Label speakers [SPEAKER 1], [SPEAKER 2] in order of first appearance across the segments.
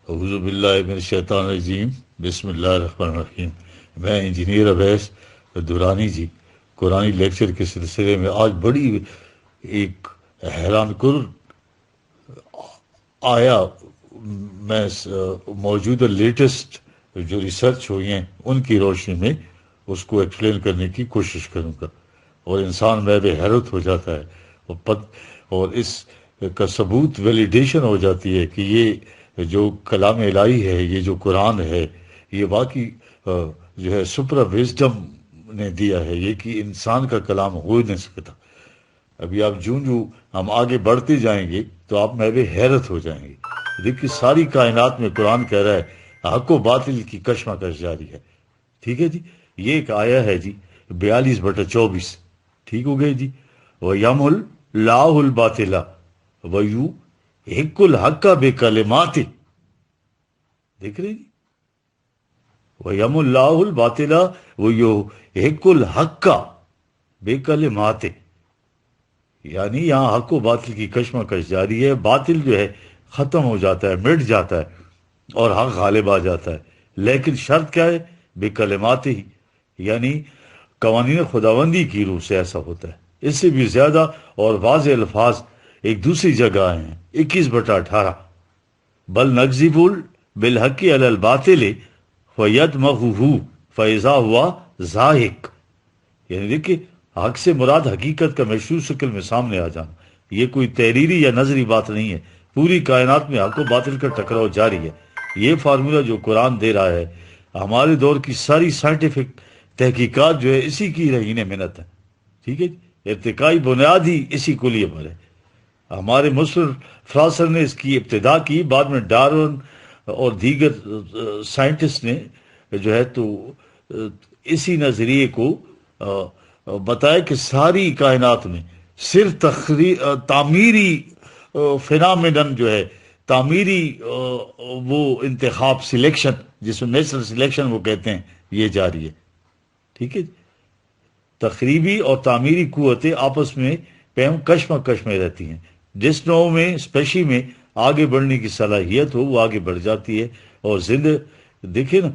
[SPEAKER 1] اعوذ باللہ من الشیطان الرجیم، بسم اللہ الرحمن الرحیم۔ میں انجینئر اویس دورانی جی قرآنی لیکچر کے سلسلے میں آج بڑی ایک حیران کن آیا میں موجودہ لیٹسٹ جو ریسرچ ہوئی ہیں ان کی روشنی میں اس کو ایکسپلین کرنے کی کوشش کروں گا، اور انسان میں بے حیرت ہو جاتا ہے اور اس کا ثبوت ویلیڈیشن ہو جاتی ہے کہ یہ جو کلام الہی ہے، یہ جو قرآن ہے، یہ واقعی جو ہے سپرا وزڈم نے دیا ہے، یہ کہ انسان کا کلام ہو ہی نہیں سکتا۔ ابھی آپ جوں ہم آگے بڑھتے جائیں گے تو آپ میں بھی حیرت ہو جائیں گے۔ دیکھیے ساری کائنات میں قرآن کہہ رہا ہے حق و باطل کی کشمکش جاری ہے، ٹھیک ہے جی۔ یہ ایک آیا ہے جی 42/24، ٹھیک ہو گئے جی۔ وَيَمُ اللَّهُ الْبَاطِلَ وَيُحِقُّ الْحَقَّ بِكَلِمَاتِهِ، دیکھ رہے جی، وَيَمُ اللَّهُ الْبَاطِلَ وَيُحِقُّ الْحَقَّ بِكَلِمَاتِهِ، یعنی یہاں حق و باطل کی کشمکش جاری ہے، باطل جو ہے ختم ہو جاتا ہے، مٹ جاتا ہے اور حق غالب آ جاتا ہے، لیکن شرط کیا ہے؟ بے کلمات ہی، یعنی قوانین خداوندی کی روح سے ایسا ہوتا ہے۔ اس سے بھی زیادہ اور واضح الفاظ ایک دوسری جگہ آئے ہیں 21/18، بل نکذب بالحق علی الباطل فیدمغہ فاذا ہوا زاہق، یعنی دیکھیے حق سے مراد حقیقت کا مشروع شکل میں سامنے آ جانا، یہ کوئی تحریری یا نظری بات نہیں ہے، پوری کائنات میں حق و باطل کا ٹکراؤ جاری ہے۔ یہ فارمولہ جو قرآن دے رہا ہے، ہمارے دور کی ساری سائنٹیفک تحقیقات جو ہے اسی کی رہین منت ہے، ٹھیک ہے جی، ارتقائی بنیاد ہی اسی کو لیے پر ہے۔ ہمارے مسلم فراسر نے اس کی ابتدا کی، بعد میں ڈارون اور دیگر سائنٹسٹ نے جو ہے تو اسی نظریے کو بتایا کہ ساری کائنات میں صرف تعمیری فینامینن جو ہے، تعمیری وہ انتخاب سلیکشن جس میں نیچرل سلیکشن وہ کہتے ہیں، یہ جاری ہے، ٹھیک ہے جی۔ تخریبی اور تعمیری قوتیں آپس میں کشمکش میں رہتی ہیں، جس نوع میں اسپیشی میں آگے بڑھنے کی صلاحیت ہو وہ آگے بڑھ جاتی ہے، اور دیکھیں نا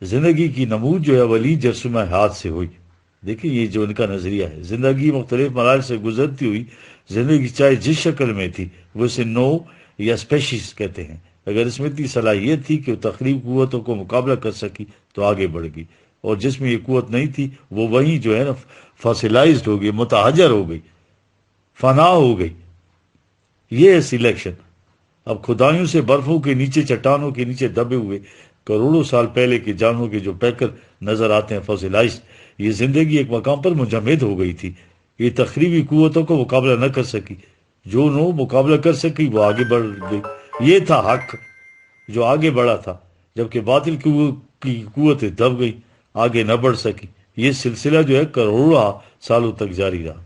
[SPEAKER 1] زندگی کی نمود جو ہے ولی جرسمہ ہاتھ سے ہوئی، دیکھیں یہ جو ان کا نظریہ ہے، زندگی مختلف مراحل سے گزرتی ہوئی زندگی چاہے جس شکل میں تھی وہ اسے نو یا اسپیشیز کہتے ہیں، اگر اس میں اتنی صلاحیت تھی کہ وہ تخریب قوتوں کو مقابلہ کر سکی تو آگے بڑھ گئی، اور جس میں یہ قوت نہیں تھی وہ وہیں جو ہے نا فاسلائزڈ ہو گئی، متحجر ہو گئی، فنا ہو گئی۔ یہ ہے سلیکشن۔ اب خدایوں سے برفوں کے نیچے، چٹانوں کے نیچے دبے ہوئے کروڑوں سال پہلے کے جانوروں کے جو پیکر نظر آتے ہیں فاسلائزڈ، یہ زندگی ایک مقام پر مجمد ہو گئی تھی، یہ تخریبی قوتوں کو مقابلہ نہ کر سکی، جو نو مقابلہ کر سکی وہ آگے بڑھ گئی۔ یہ تھا حق جو آگے بڑھا تھا، جبکہ باطل کی قوتیں دب گئی، آگے نہ بڑھ سکی۔ یہ سلسلہ جو ہے کروڑوں سالوں تک جاری رہا۔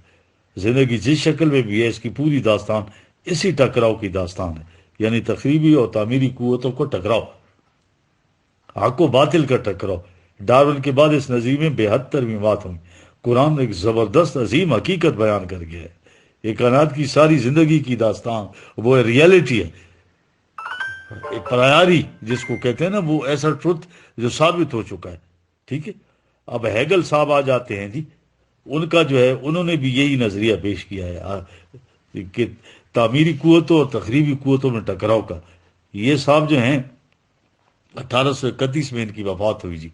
[SPEAKER 1] زندگی جس شکل میں بھی ہے اس کی پوری داستان اسی ٹکراؤ کی داستان ہے، یعنی تخریبی اور تعمیری قوتوں کو ٹکراؤ، حق و باطل کا ٹکراؤ۔ ڈارون کے بعد اس نظریے میں بے حد ترمیمات ہوئی۔ قرآن ایک زبردست عظیم حقیقت بیان کر گیا ہے، یہ کائنات کی ساری زندگی کی داستان وہ ریئلٹی ہے، ایک پرایاری جس کو کہتے ہیں نا، وہ ایسا ٹروتھ جو ثابت ہو چکا ہے، ٹھیک ہے۔ اب ہیگل صاحب آ جاتے ہیں جی، ان کا جو ہے انہوں نے بھی یہی نظریہ پیش کیا ہے کہ تعمیری قوتوں اور تخریبی قوتوں میں ٹکراؤ کا۔ یہ صاحب جو ہیں 1831 میں ان کی وفات ہوئی جی۔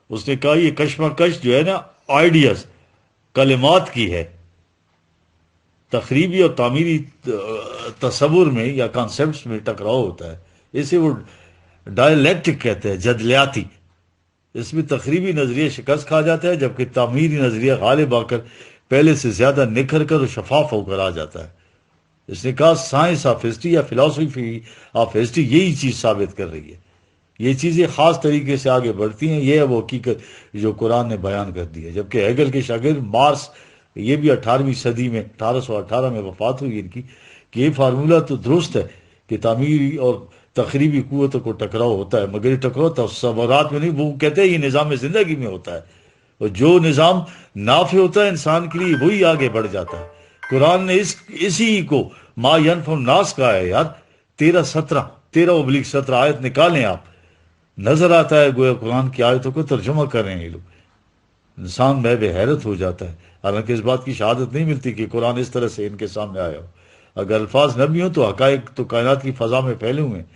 [SPEAKER 1] اس نے کہا یہ کشمکش جو ہے نا آئیڈیاز، کلمات کی ہے، تخریبی اور تعمیری تصور میں یا کانسیپٹس میں ٹکراؤ ہوتا ہے، اسے وہ ڈائلیکٹک کہتے ہیں، جدلیاتی۔ اس میں تخریبی نظریہ شکست کھا جاتا ہے، جبکہ تعمیری نظریہ غالب آ کر پہلے سے زیادہ نکھر کر اور شفاف ہو کر آ جاتا ہے۔ اس نے کہا سائنس آف ہسٹری یا فلاسفی آف ہسٹری یہی چیز ثابت کر رہی ہے، یہ چیزیں خاص طریقے سے آگے بڑھتی ہیں، یہ ہے وہ حقیقت جو قرآن نے بیان کر دی ہے۔ جبکہ ہیگل کے شاگرد مارس، یہ بھی 18ویں صدی میں 1818 میں وفات ہوئی ان کی، کہ یہ فارمولہ تو درست ہے کہ تعمیری اور تخریبی قوتوں کو ٹکراؤ ہوتا ہے، مگر یہ ٹکراؤ تصورات میں نہیں، وہ کہتے ہیں یہ نظام زندگی میں ہوتا ہے، اور جو نظام نافع ہوتا ہے انسان کے لیے وہی آگے بڑھ جاتا ہے۔ قرآن نے اسی کو ما ینفع الناس کہا ہے یار، 13:17 13/17 آیت نکالیں آپ، نظر آتا ہے گویا قرآن کی آیتوں کو ترجمہ کر رہے ہیں یہ لوگ. انسان میں بے حیرت ہو جاتا ہے. حالانکہ اس بات کی شہادت نہیں ملتی کہ قرآن اس طرح سے ان کے سامنے آیا ہو. اگر الفاظ نبی ہوں تو حقائق تو کائنات کی فضا میں پھیلے ہوئے ہیں.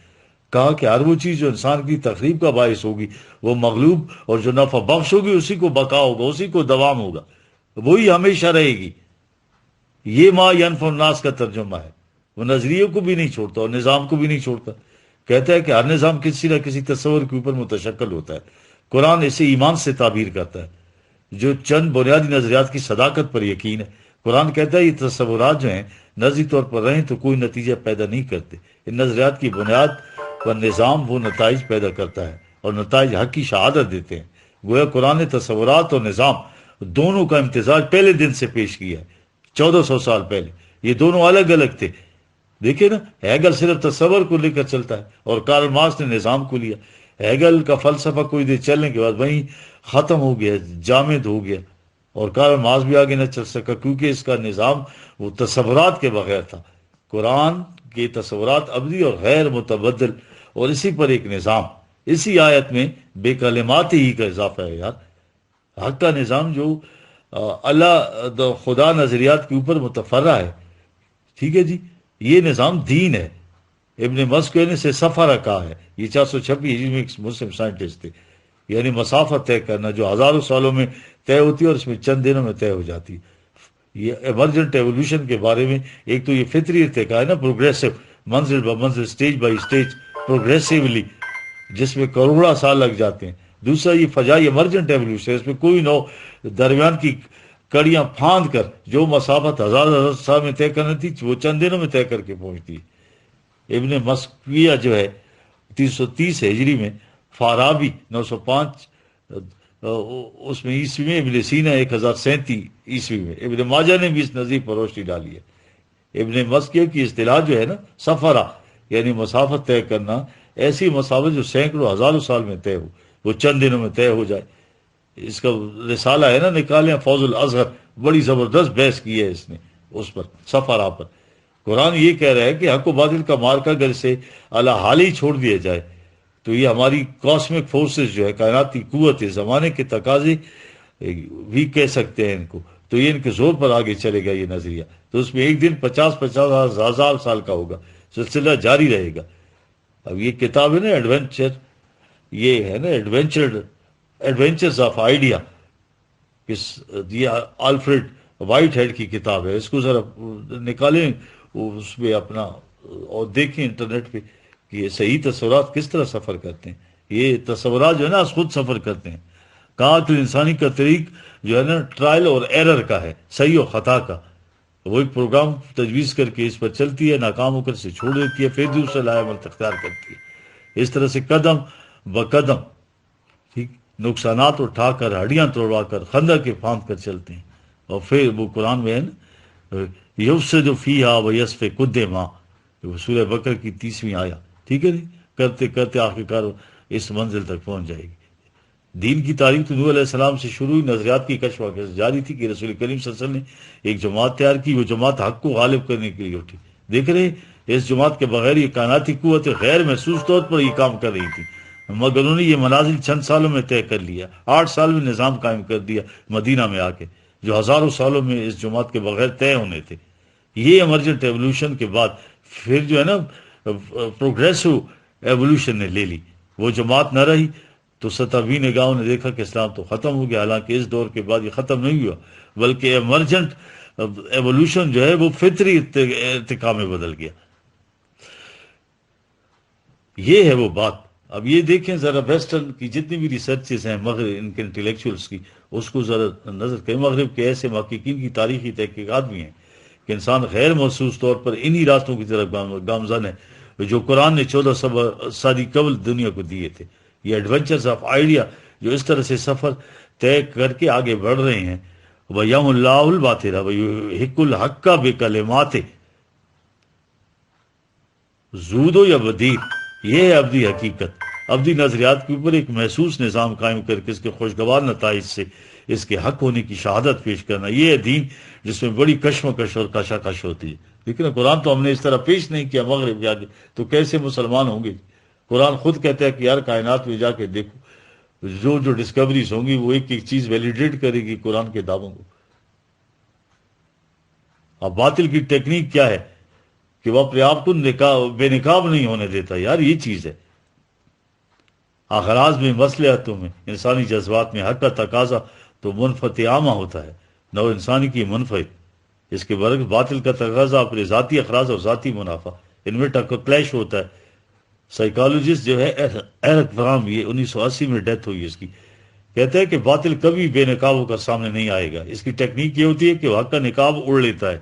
[SPEAKER 1] کہا کہ ہر وہ چیز جو انسان کی تخریب کا باعث ہوگی وہ مغلوب، اور جو نفع بخش ہوگی اسی کو بقا ہوگا، اسی کو دوام ہوگا، وہی ہمیشہ رہے گی. یہ ما ینفع الناس کا ترجمہ ہے. وہ نظریے کو بھی نہیں چھوڑتا اور نظام کو بھی نہیں چھوڑتا. کہتا ہے کہ ہر نظام کسی نہ کسی تصور کے اوپر متشکل ہوتا ہے. قرآن اسے ایمان سے تعبیر کرتا ہے، جو چند بنیادی نظریات کی صداقت پر یقین ہے. قرآن کہتا ہے یہ تصورات جو ہیں نظری طور پر رہیں تو کوئی نتیجہ پیدا نہیں کرتے. ان نظریات کی بنیاد پر نظام وہ نتائج پیدا کرتا ہے اور نتائج حق کی شہادت دیتے ہیں. گویا قرآن نے تصورات اور نظام دونوں کا امتزاج پہلے دن سے پیش کیا ہے، 1400 سال پہلے. یہ دونوں الگ الگ تھے. دیکھیں نا، ہیگل صرف تصور کو لے کر چلتا ہے اور کارل مارکس نے نظام کو لیا. ہیگل کا فلسفہ کوئی دیر چلنے کے بعد وہیں ختم ہو گیا، جامد ہو گیا، اور کارل مارکس بھی آگے نہ چل سکا کیونکہ اس کا نظام وہ تصورات کے بغیر تھا. قرآن کے تصورات ابدی اور غیر متبدل، اور اسی پر ایک نظام. اسی آیت میں بے کلمات ہی کا اضافہ ہے یار. حق کا نظام جو اللہ خدا نظریات کے اوپر متفرع ہے. ٹھیک ہے جی، یہ نظام دین ہے. ابن مسکو نے سے سفر کہا ہے. یہ 426 ہجری میں ایک مسلم سائنٹسٹ تھے. یعنی مسافت طے کرنا جو ہزاروں سالوں میں طے ہوتی ہے اور اس میں چند دنوں میں طے ہو جاتی ہے. یہ ایمرجنٹ ایولیوشن کے بارے میں ایک تو یہ فطری ارتقاء ہے نا، پروگریسو، منزل بہ منزل، سٹیج بائی سٹیج، پروگریسولی، جس میں کروڑا سال لگ جاتے ہیں. دوسرا یہ فضائی ایمرجنٹ ایولیوشن، اس میں کوئی نو درمیان کی کڑیاں پھاند کر جو مسافت ہزار سال میں طے کرنی تھی وہ چند دنوں میں طے کر کے پہنچتی ہے. ابن مسکویہ جو ہے 330 ہجری میں، فارابی 905 اس میں عیسوی میں، ابن سینا 1037 عیسوی میں. ابن ماجہ نے بھی اس نظیر پر روشنی ڈالی ہے. ابن مسکویہ کی اصطلاح جو ہے نا سفرہ، یعنی مسافت طے کرنا، ایسی مسافت جو سینکڑوں ہزاروں سال میں طے ہو وہ چند دنوں میں طے ہو جائے. اس کا رسالہ ہے نا، نکالیں فوز الازہر، بڑی زبردست بحث کی ہے اس نے اس پر، سفرہ پر. قرآن یہ کہہ رہا ہے کہ حق و باطل کا مارکا اگر اسے اللہ حال ہی چھوڑ دیا جائے تو یہ ہماری کاسمک فورسز جو ہے، کائناتی قوت ہے، زمانے کے تقاضے بھی کہہ سکتے ہیں ان کو، تو یہ ان کے زور پر آگے چلے گا یہ نظریہ. تو اس میں ایک دن 50 ہزار سال کا ہوگا، سلسلہ جاری رہے گا. اب یہ کتاب ہے نا ایڈونچر، یہ ہے نا ایڈونچرز آف آئیڈیا، یہ آلفریڈ وائٹ ہیڈ کی کتاب ہے. اس کو ذرا نکالیں اس پہ اپنا اور دیکھیں انٹرنیٹ پہ کہ یہ صحیح تصورات کس طرح سفر کرتے ہیں. یہ تصورات جو ہے نا خود سفر کرتے ہیں. کہا کہ انسانی کا طریق جو ہے نا ٹرائل اور ایرر کا ہے، صحیح و خطا کا. وہ ایک پروگرام تجویز کر کے اس پر چلتی ہے، ناکام ہو کر سے چھوڑ دیتی ہے، پھر دوسرا لایا عمل اختیار کرتی ہے. اس طرح سے قدم بقدم ٹھیک نقصانات اٹھا کر، ہڈیاں توڑوا کر، خندق کے پھاند کر چلتے ہیں. اور پھر وہ قرآن میں ہے نا، یفسد فیہا ویسفک الدماء، سورہ بقرہ کی 30ویں آیا. ٹھیک ہے جی، کرتے کرتے آخرکار اس منزل تک پہنچ جائے گی. دین کی تاریخ تو نوح علیہ السلام سے شروع ہوئی، نظریات کی کشف جاری تھی کہ رسول کریم صلی اللہ علیہ وسلم نے ایک جماعت تیار کی. وہ جماعت حق کو غالب کرنے کے لیے اٹھی. دیکھ رہے اس جماعت کے بغیر یہ کائناتی قوت غیر محسوس طور پر یہ کام کر رہی تھی، مگر انہوں نے یہ منازل چند سالوں میں طے کر لیا. 8 سال میں نظام قائم کر دیا مدینہ میں آ کے، جو ہزاروں سالوں میں اس جماعت کے بغیر طے ہونے تھے. یہ ایمرجنٹ ایولیوشن کے بعد پھر جو ہے نا پروگریسو ایولیوشن نے لے لی. وہ جماعت نہ رہی تو سطحی نگاہوں نے دیکھا کہ اسلام تو ختم ہو گیا. حالانکہ اس دور کے بعد یہ ختم نہیں ہوا، بلکہ ایمرجنٹ ایولیوشن جو ہے وہ فطری ارتقاء میں بدل گیا. یہ ہے وہ بات. اب یہ دیکھیں ذرا ویسٹرن کی جتنی بھی ریسرچز ہیں مغرب ان کے انٹلیکچوئلس کی، اس کو ذرا نظر کریں. مغرب کے ایسے محققین کی تاریخی تحقیقات بھی ہیں کہ انسان غیر محسوس طور پر انہی راستوں کی طرف گامزن ہے جو قرآن نے 1400 صدی قبل دنیا کو دیے تھے. یہ ایڈونچرز آف آئیڈیا جو اس طرح سے سفر طے کر کے آگے بڑھ رہے ہیں. وَيَمُ اللَّهُ الْبَاطِلَ وَيُحِقُّ الْحَقَّ بِكَلِمَاتِهِ. زود و یا بدیر، یہ ہے ابدی حقیقت. ابدی نظریات کے اوپر ایک محسوس نظام قائم کر کے اس کے خوشگوار نتائج سے اس کے حق ہونے کی شہادت پیش کرنا. یہ ہے دین جس میں بڑی کشمکش اور کشاکش ہوتی ہے. لیکن قرآن تو ہم نے اس طرح پیش نہیں کیا مغرب جا کے، تو کیسے مسلمان ہوں گے؟ قرآن خود کہتا ہے کہ یار کائنات میں جا کے دیکھو، جو ڈسکوریز ہوں گی وہ ایک ایک چیز ویلیڈیٹ کرے گی قرآن کے دعووں کو۔ اب باطل کی ٹیکنیک کیا ہے کہ وہ اپنے آپ کو بے نقاب نہیں ہونے دیتا، یار یہ چیز ہے۔ اغراض میں، مصلحتوں میں، انسانی جذبات میں حق کا تقاضا تو منفعت عامہ ہوتا ہے، نہ وہ انسانی کی منفع۔ اس کے برعکس باطل کا تقاضا اپنے ذاتی اخراج اور ذاتی منافع، ان میں کلیش ہوتا ہے۔ سائیکالوجسٹ جو ہے ایرک فرام، یہ 1980 میں ڈیتھ ہوئی اس کی، کہتا ہے کہ باطل کبھی بے نقاب ہو کر سامنے نہیں آئے گا۔ اس کی ٹیکنیک یہ ہوتی ہے کہ وہ حق کا نقاب اڑ لیتا ہے،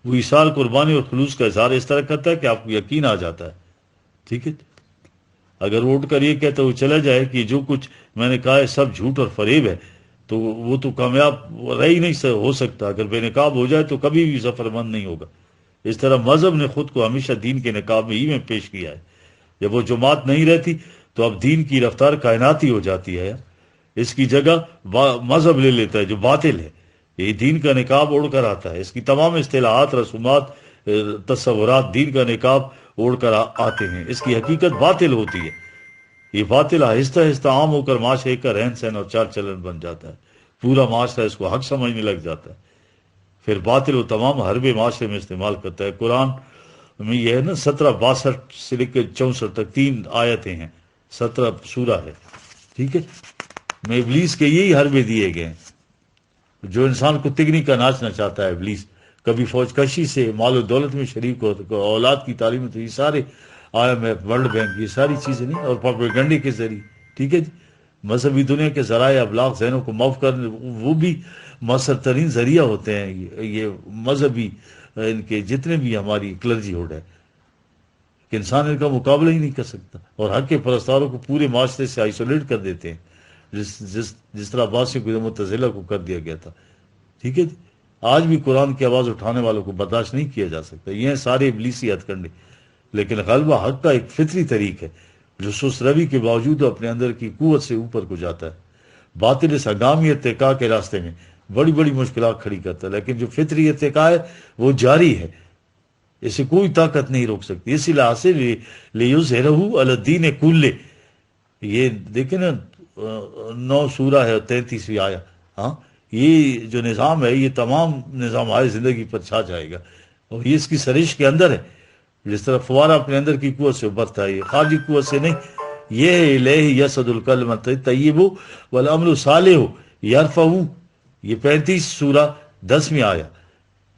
[SPEAKER 1] وہ ایثار، قربانی اور خلوص کا اظہار اس طرح کرتا ہے کہ آپ کو یقین آ جاتا ہے۔ ٹھیک ہے، اگر وہ اٹھ کر یہ کہتا ہے وہ چلا جائے کہ جو کچھ میں نے کہا ہے سب جھوٹ اور فریب ہے، تو وہ تو کامیاب رہ ہی نہیں ہو سکتا۔ اگر بے نقاب ہو جائے تو کبھی بھی ظفر مند نہیں ہوگا۔ اس طرح مذہب نے خود کو ہمیشہ دین کے نقاب میں ہی میں پیش کیا ہے۔ جب وہ جماعت نہیں رہتی تو اب دین کی رفتار کائناتی ہو جاتی ہے، اس کی جگہ مذہب لے لیتا ہے جو باطل ہے۔ یہ دین کا نقاب اوڑھ کر آتا ہے، اس کی تمام اصطلاحات، رسومات، تصورات دین کا نقاب اوڑھ کر آتے ہیں، اس کی حقیقت باطل ہوتی ہے۔ یہ باطل آہستہ آہستہ عام ہو کر معاشرے کا رہن سہن اور چال چلن بن جاتا ہے، پورا معاشرہ اس کو حق سمجھنے لگ جاتا ہے۔ پھر باطل وہ تمام حربے معاشرے میں استعمال کرتا ہے۔ قرآن میں یہ ہے نا 1762 سے لے کے 64 تک 3 آیتیں ہیں، 17 سورہ ہے، ٹھیک ہے، میں ابلیس کے یہی حربے دیے گئے ہیں۔ جو انسان کو تگنی کا ناچنا چاہتا ہے ابلیس، کبھی فوج کشی سے، مال و دولت میں شریک ہو، اولاد کی تعلیم میں، تو یہ سارے IMF، ورلڈ بینک، یہ ساری چیزیں نہیں، اور پروپیگنڈے کے ذریعے، ٹھیک ہے جی، مذہبی دنیا کے ذرائع ابلاغ ذہنوں کو معاف کرنے، وہ بھی مؤثر ترین ذریعہ ہوتے ہیں یہ مذہبی، ان کے جتنے بھی ہماری کلرجی ہوڈ ہے، کہ انسان ان کا مقابلہ ہی نہیں کر سکتا، اور حق کے پرستاروں کو پورے معاشرے سے آئسولیٹ کر دیتے ہیں، جس طرح عباسیوں کو معتزلہ کو کر دیا گیا تھا۔ ٹھیک ہے جی، آج بھی قرآن کی آواز اٹھانے والوں کو برداشت نہیں کیا جا سکتا۔ یہ ہیں سارے ابلیسی ہتھ کنڈے، لیکن غلبہ حق کا ایک فطری طریق ہے جو سست روی کے باوجود اپنے اندر کی قوت سے اوپر کو جاتا ہے۔ باطل اس ہنگامی ارتقاء کے راستے میں بڑی بڑی مشکلات کھڑی کرتا ہے، لیکن جو فطری ارتقاء ہے وہ جاری ہے، اسے کوئی طاقت نہیں روک سکتی۔ اسی لحاظ سے لیظہرہ علی الدین کلہ، یہ دیکھیں نا 9 سورہ ہے، 33ویں آیا، ہاں، یہ جو نظام ہے یہ تمام نظام ہماری زندگی پر چھا جائے گا، اور یہ اس کی سرش کے اندر ہے۔ جس طرح فوارہ اپنے اندر کی قوت سے ابھرتا ہے، یہ خارجی قوت سے نہیں۔ یہ ہے الیہ یسعد الکلم الطیب والعمل الصالح یرفعہ، یہ 35 سورہ 10ویں آیا۔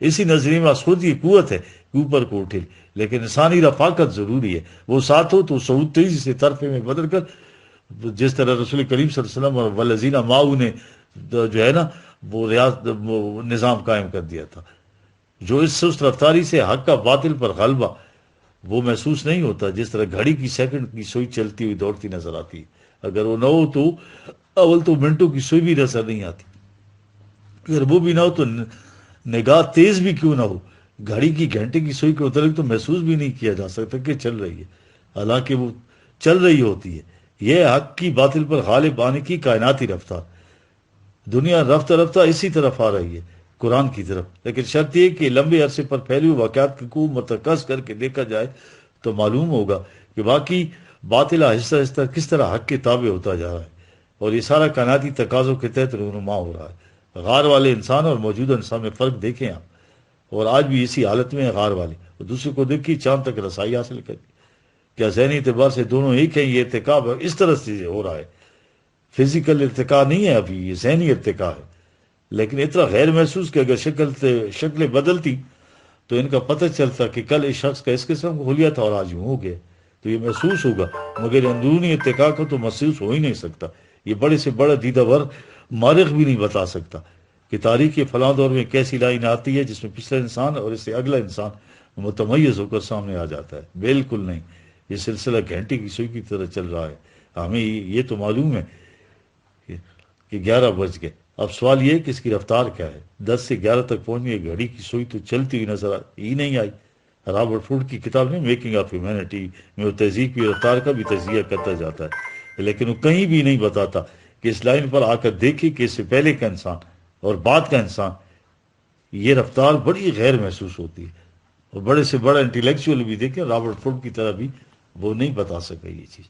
[SPEAKER 1] اسی نظریے میں خود یہ قوت ہے کہ اوپر کو اٹھے، لیکن انسانی رفاقت ضروری ہے۔ وہ ساتھ ہو تو صعود تیزی سے طرفے میں بدل کر، جس طرح رسول کریم صلی اللہ علیہ وسلم اور والذین معہ نے جو ہے نا وہ نظام قائم کر دیا تھا، جو اس سست رفتاری سے حق کا باطل پر غلبہ وہ محسوس نہیں ہوتا، جس طرح گھڑی کی سیکنڈ کی سوئی چلتی ہوئی دوڑتی نظر آتی ہے۔ اگر وہ نہ ہو تو اول تو منٹوں کی سوئی بھی نظر نہیں آتی، اگر وہ بھی نہ ہو تو نگاہ تیز بھی کیوں نہ ہو، گھڑی کی گھنٹے کی سوئی کے متعلق تو محسوس بھی نہیں کیا جا سکتا کہ چل رہی ہے، حالانکہ وہ چل رہی ہوتی ہے۔ یہ حق کی باطل پر غالب آنے کی کائناتی رفتار۔ دنیا رفتہ رفتہ اسی طرف آ رہی ہے، قرآن کی طرف، لیکن شرط یہ کہ لمبے عرصے پر پھیلے ہوئے واقعات کو مرتکز کر کے دیکھا جائے تو معلوم ہوگا کہ باقی باطل آہستہ آہستہ کس طرح حق کے تابع ہوتا جا رہا ہے، اور یہ سارا کائناتی تقاضوں کے تحت رونما ہو رہا ہے۔ غار والے انسان اور موجودہ انسان میں فرق دیکھیں آپ، اور آج بھی اسی حالت میں ہیں غار والے، اور دوسرے کو دیکھیے چاند تک رسائی حاصل کریں۔ کیا ذہنی اعتبار سے دونوں ایک ہیں؟ یہ ارتقا اس طرح سے ہو رہا ہے، فزیکل ارتقا نہیں ہے ابھی، یہ ذہنی ارتقا ہے، لیکن اتنا غیر محسوس کہ اگر شکلیں بدلتی تو ان کا پتہ چلتا کہ کل اس شخص کا اس قسم کو حلیہ تھا اور آج یوں ہو گیا، تو یہ محسوس ہوگا، مگر اندرونی ارتقا کو تو محسوس ہو ہی نہیں سکتا۔ یہ بڑے سے بڑا دیدہ ور مارخ بھی نہیں بتا سکتا کہ تاریخ کے فلاں دور میں کیسی لائن آتی ہے جس میں پچھلا انسان اور اس سے اگلا انسان متمیز ہو کر سامنے آ جاتا ہے۔ بالکل نہیں، یہ سلسلہ گھنٹے کی سوئی کی طرح چل رہا ہے۔ ہمیں یہ تو معلوم ہے کہ 11 بج گئے، اب سوال یہ ہے کہ اس کی رفتار کیا ہے۔ 10 سے 11 تک پہنچنے گھڑی کی سوئی تو چلتی ہوئی نظر ہی نہیں آئی۔ رابرٹ فروڈ کی کتاب نے میکنگ آف ہیومینٹی میں وہ تہذیب کی رفتار کا بھی تجزیہ کرتا جاتا ہے، لیکن وہ کہیں بھی نہیں بتاتا کہ اس لائن پر آ کر دیکھے کہ اس سے پہلے کا انسان اور بعد کا انسان، یہ رفتار بڑی غیر محسوس ہوتی ہے۔ اور بڑے سے بڑا انٹلیکچوئل بھی دیکھیں رابرٹ فوڈ کی طرح بھی وہ نہیں بتا سکا یہ چیز.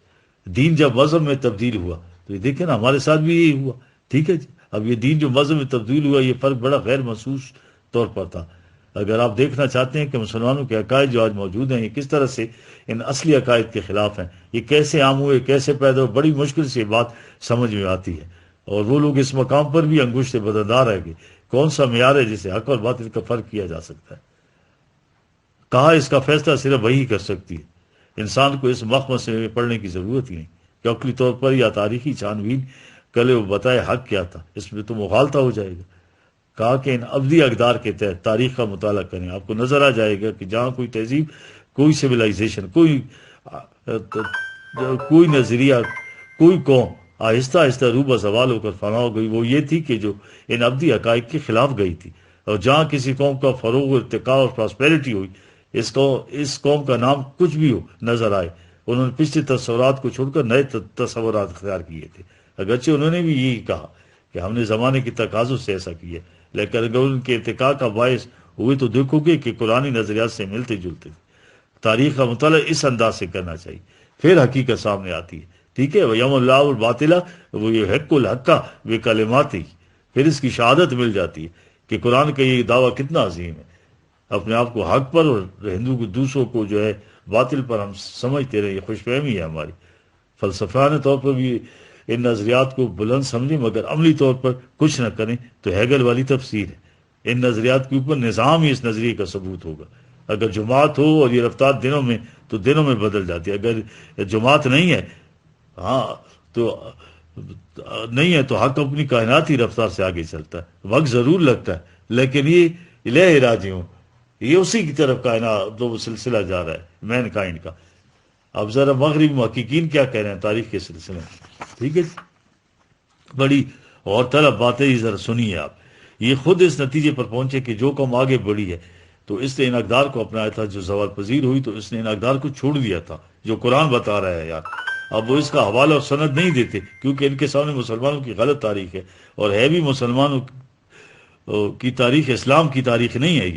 [SPEAKER 1] دین جب مذہب میں تبدیل ہوا تو یہ دیکھیں نا ہمارے ساتھ بھی یہی ہوا. ٹھیک ہے جی. اب یہ دین جو مذہب میں تبدیل ہوا یہ فرق بڑا غیر محسوس طور پر تھا. اگر آپ دیکھنا چاہتے ہیں کہ مسلمانوں کے عقائد جو آج موجود ہیں یہ کس طرح سے ان اصلی عقائد کے خلاف ہیں, یہ کیسے عام ہوئے, کیسے پیدا ہوئے, بڑی مشکل سے یہ بات سمجھ میں آتی ہے. اور وہ لوگ اس مقام پر بھی انگشت بدردار ہے کہ کون سا معیار ہے جسے حق اور باطل کا فرق کیا جا سکتا ہے. کہا اس کا فیصلہ صرف وہی کر سکتی ہے. انسان کو اس مخمصے میں پڑھنے کی ضرورت ہی نہیں کہ عقلی طور پر یا تاریخی چھانبین کلے وہ بتائے حق کیا تھا, اس میں تو مغالطہ ہو جائے گا. کہا کہ ان ابدی اقدار کے تحت تاریخ کا مطالعہ کریں, آپ کو نظر آ جائے گا کہ جہاں کوئی تہذیب, کوئی سویلائزیشن, کوئی نظریہ, کوئی قوم آہستہ آہستہ روبہ زوال ہو کر فنا ہو گئی, وہ یہ تھی کہ جو ان ابدی حقائق کے خلاف گئی تھی. اور جہاں کسی قوم کا فروغ, ارتقاء اور پراسپیرٹی ہوئی, اس قوم کا نام کچھ بھی ہو نظر آئے, انہوں نے پچھلے تصورات کو چھوڑ کر نئے تصورات اختیار کیے تھے. اگرچہ انہوں نے بھی یہی کہا کہ ہم نے زمانے کی تقاضوں سے ایسا کیا, لیکن اگر ان کے ارتقاء کا باعث ہوئے تو دیکھو گے کہ قرآنی نظریات سے ملتے جلتے تھے. تاریخ کا مطالعہ اس انداز سے کرنا چاہیے, پھر حقیقت سامنے آتی ہے. ٹھیک ہے, وَيَوْمُ اللَّهُ الْبَاطِلَ وَيُحِقُّ الْحَقَّ بِكَلِمَاتِهِ, پھر اس کی شہادت مل جاتی ہے کہ قرآن کا یہ دعویٰ کتنا عظیم ہے. اپنے آپ کو حق پر اور ہندو کو دوسروں کو جو ہے باطل پر ہم سمجھتے رہے, یہ خوش فہمی ہے ہماری. فلسفیانہ طور پر بھی ان نظریات کو بلند سمجھیں مگر عملی طور پر کچھ نہ کریں تو ہیگل والی تفسیر ہے. ان نظریات کے اوپر نظام ہی اس نظریے کا ثبوت ہوگا. اگر جماعت ہو اور یہ رفتار دنوں میں بدل جاتی ہے. اگر جماعت نہیں ہے, ہاں تو نہیں ہے, تو حق اپنی کائناتی رفتار سے آگے چلتا ہے. وقت ضرور لگتا ہے لیکن یہ الہ راجعون, یہ اسی کی طرف کائنات وہ سلسلہ جا رہا ہے مین کائنڈ کا. اب ذرا مغربی محققین کیا کہہ رہے ہیں تاریخ کے سلسلے میں. ٹھیک ہے, بڑی اور طلب باتیں ذرا سنیے آپ. یہ خود اس نتیجے پر پہنچے کہ جو قوم آگے بڑھی ہے تو اس نے ان اقدار کو اپنایا تھا, جو زوال پذیر ہوئی تو اس نے ان اقدار کو چھوڑ دیا تھا جو قرآن بتا رہا ہے. یار اب وہ اس کا حوالہ اور سند نہیں دیتے کیونکہ ان کے سامنے مسلمانوں کی غلط تاریخ ہے, اور ہے بھی مسلمانوں کی تاریخ, اسلام کی تاریخ نہیں ہے.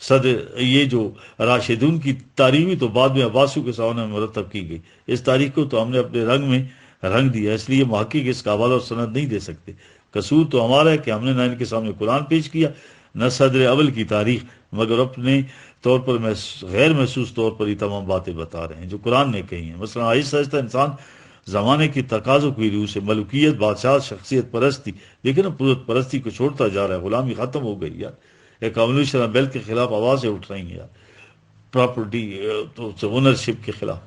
[SPEAKER 1] یہ جو راشدون کی تاریخ بھی تو بعد میں عباسیوں کے سامنے مرتب کی گئی. اس تاریخ کو تو ہم نے اپنے رنگ میں رنگ دیا, اس لیے محقق اس کا حوالہ اور سند نہیں دے سکتے. قصور تو ہمارا ہے کہ ہم نے نہ ان کے سامنے قرآن پیش کیا نہ صدر اول کی تاریخ, مگر اپنے طور پر غیر محسوس طور پر یہ تمام باتیں بتا رہے ہیں جو قرآن نے کہی ہیں. مثلا آہستہ آہستہ انسان زمانے کی تقاضوں کی روح سے ملوکیت, بادشاہ, شخصیت پرستی, لیکن پرست پرستی کو چھوڑتا جا رہا ہے. غلامی ختم ہو گئی یار. ایک ایولیوشن بیل کے خلاف آوازیں اٹھ رہی ہیں یار, پراپرٹی تو اونرشپ کے خلاف.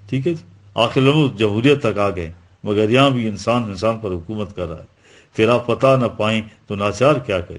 [SPEAKER 1] ٹھیک ہے, آخر لوگ جمہوریت تک آ گئے مگر یہاں بھی انسان پر حکومت کر رہا ہے. پھر آپ پتہ نہ پائیں تو ناچار کیا کرے.